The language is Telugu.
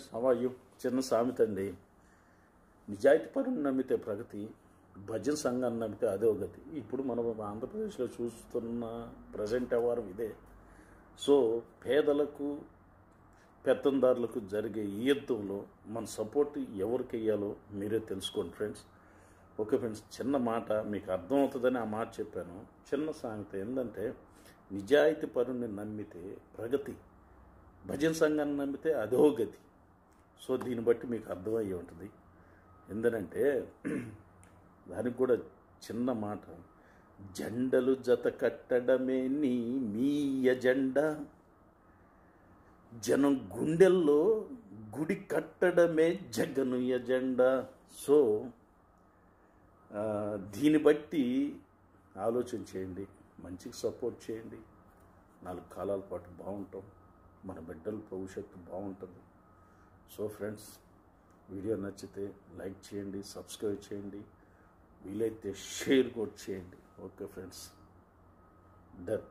సవాయు చిన్న సామెత అండి. నిజాయితీ పరుని నమ్మితే ప్రగతి, భజన సంఘాన్ని నమ్మితే అదే గతి. ఇప్పుడు మనం ఆంధ్రప్రదేశ్లో చూస్తున్న ప్రజెంట్ వ్యవహారం ఇదే. సో పేదలకు పెత్తందారులకు జరిగే ఈ యుద్ధంలో మన సపోర్ట్ ఎవరికి వేయాలో మీరే తెలుసుకోండి ఫ్రెండ్స్. ఓకే ఫ్రెండ్స్, చిన్న మాట మీకు అర్థమవుతుందని ఆ మాట చెప్పాను. చిన్న సామెత ఏంటంటే, నిజాయితీ పరుని నమ్మితే ప్రగతి, భజన సంఘాన్ని నమ్మితే అదో గతి. సో దీన్ని బట్టి మీకు అర్థమయ్యి ఉంటుంది. ఎందుకంటే దానికి కూడా చిన్న మాట, జెండలు జత కట్టడమే మీ ఎజెండా, జనం గుండెల్లో గుడి కట్టడమే జగను ఎజెండా. సో దీన్ని బట్టి ఆలోచన చేయండి, మంచికి సపోర్ట్ చేయండి. 4 కాలాల పాటు బాగుంటాం, మన బిడ్డల భవిష్యత్తు బాగుంటుంది. సో ఫ్రెండ్స్, వీడియో నచ్చితే లైక్ చేయండి, సబ్స్క్రైబ్ చేయండి, వీలైతే షేర్ కూడా చేయండి. Okay friends, done.